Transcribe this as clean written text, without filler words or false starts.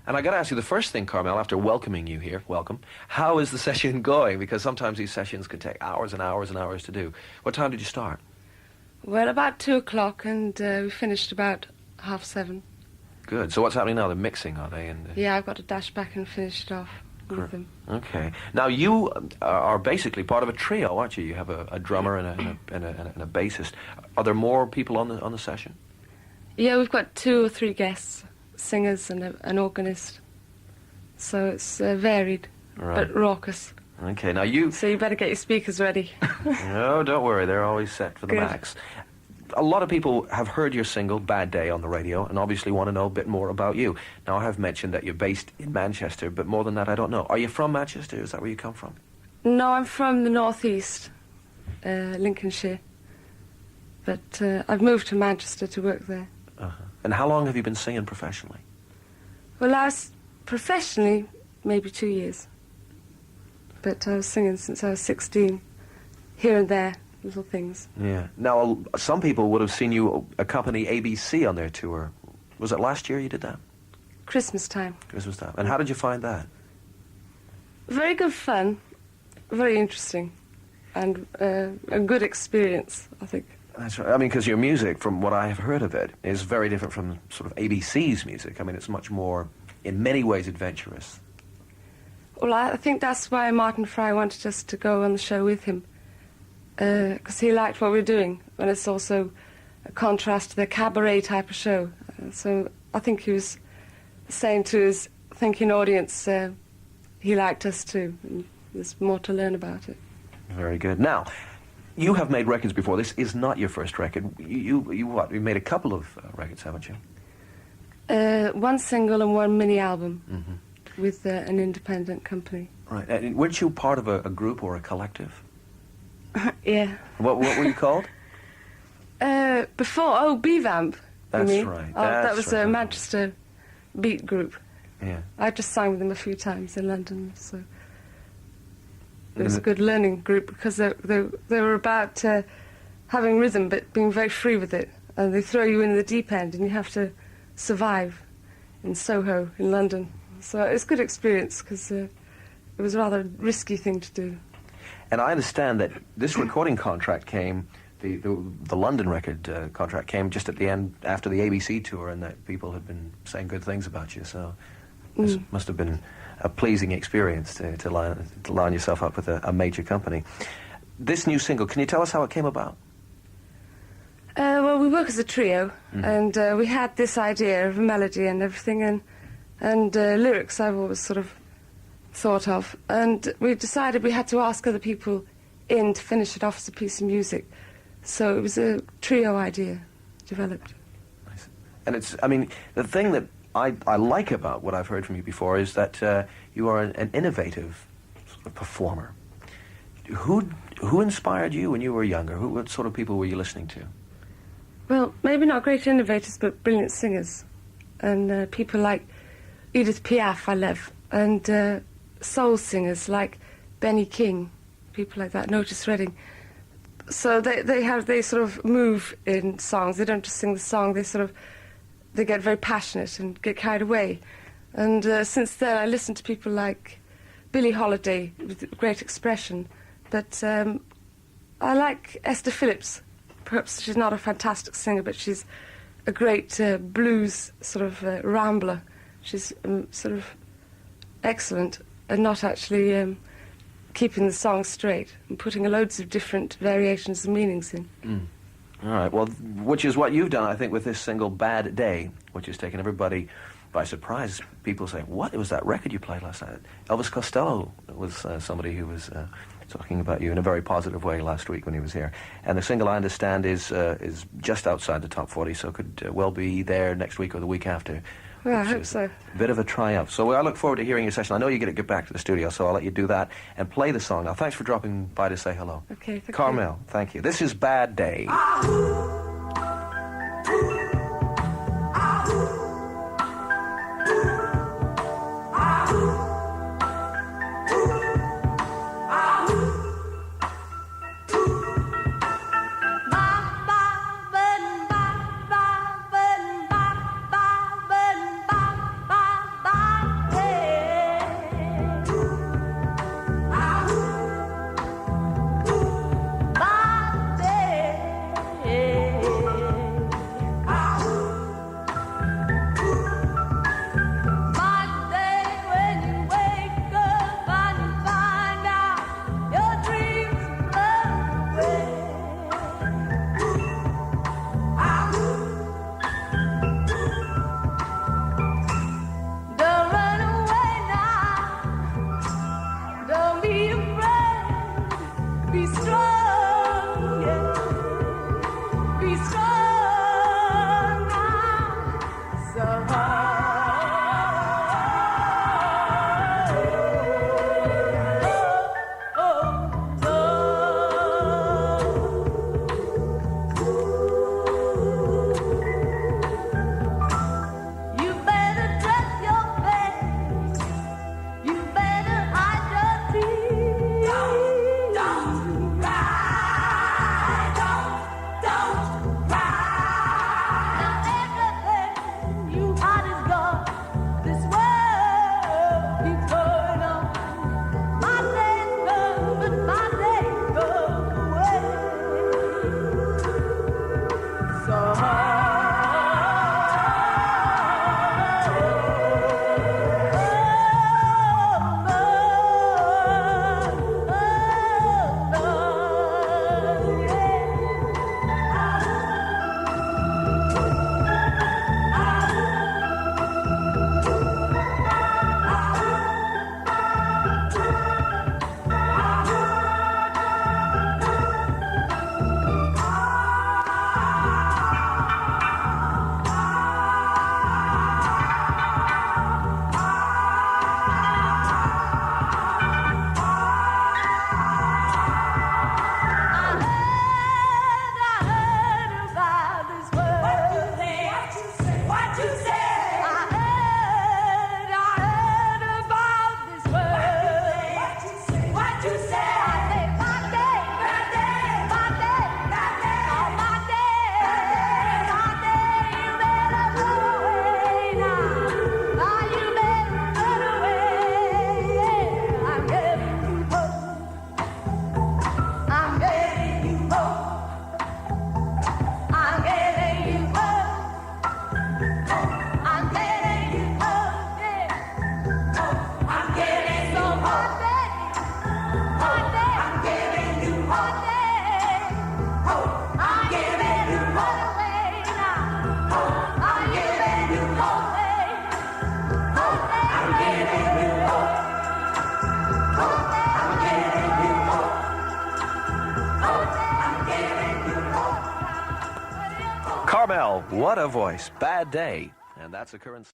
And I got to ask you, the first thing, Carmel, after welcoming you here, welcome, how is the session going? Because sometimes these sessions can take hours and hours and hours to do. What time did you start? Well, about 2 o'clock, and we finished about 7:30. Good. So what's happening now? They're mixing, are they? Yeah, I've got to dash back and finish it off with them. Okay. Now, you are basically part of a trio, aren't you? You have a drummer and a bassist. Are there more people on the session? Yeah, we've got 2 or 3 guests, singers and an organist. So it's varied, but raucous. Okay, now you... So you better get your speakers ready. No, don't worry, they're always set for the max. A lot of people have heard your single, Bad Day, on the radio, and obviously want to know a bit more about you. Now, I have mentioned that you're based in Manchester, but more than that, I don't know. Are you from Manchester? Is that where you come from? No, I'm from the northeast, Lincolnshire. But I've moved to Manchester to work there. And how long have you been singing professionally? Well, professionally, maybe 2 years. But I was singing since I was 16, here and there, little things. Yeah. Now, some people would have seen you accompany ABC on their tour. Was it last year you did that? Christmas time. Christmas time. And how did you find that? Very good fun, very interesting, and a good experience, I think. That's right. I mean, because your music, from what I have heard of it, is very different from sort of ABC's music. I mean, it's much more, in many ways, adventurous. Well, I think that's why Martin Fry wanted us to go on the show with him, because he liked what we were doing, and it's also a contrast to the cabaret type of show. So I think he was saying to his thinking audience, he liked us too, and there's more to learn about it. Very good. Now, you have made records before. This is not your first record. You made a couple of records, haven't you? 1 single and 1 mini album with an independent company. Right. And weren't you part of a group or a collective? Yeah. What were you called? Before, B-Vamp. That's you mean? right. That was a Manchester beat group. Yeah. I just sang with them a few times in London, so it was a good learning group because they were about having rhythm but being very free with it, and they throw you in the deep end and you have to survive in Soho in London. So it was a good experience because it was a rather risky thing to do. And I understand that this recording contract came, the London record contract came just at the end after the ABC tour, and that people had been saying good things about you. So this must have been a pleasing experience to line yourself up with a major company. This new single, can you tell us how it came about? Well, we work as a trio, and we had this idea of a melody and everything, and lyrics I've always sort of thought of, and we decided we had to ask other people in to finish it off as a piece of music. So it was a trio idea developed. Nice. And it's, I mean, the thing that I like about what I've heard from you before is that you are an innovative sort of performer. Who inspired you when you were younger? What sort of people were you listening to? Well, maybe not great innovators, but brilliant singers. And people like Edith Piaf, I love, and soul singers like Benny King, people like that, Otis Redding. So they sort of move in songs. They don't just sing the song, they get very passionate and get carried away. And since then I listen to people like Billie Holiday with great expression, but I like Esther Phillips. Perhaps she's not a fantastic singer, but she's a great blues sort of rambler. She's sort of excellent and not actually keeping the song straight and putting loads of different variations and meanings in. All right, well, which is what you've done, I think, with this single, Bad Day, which has taken everybody by surprise. People say, what? It was that record you played last night. Elvis Costello was somebody who was talking about you in a very positive way last week when he was here. And the single, I understand, is just outside the top 40, so could well be there next week or the week after. Well, I hope so. A bit of a triumph. So I look forward to hearing your session. I know you get to get back to the studio, so I'll let you do that and play the song. Now, thanks for dropping by to say hello. Okay, thank you. Carmel, thank you. This is Bad Day. Bye. Carmel, what a voice. Bad Day. And that's a current...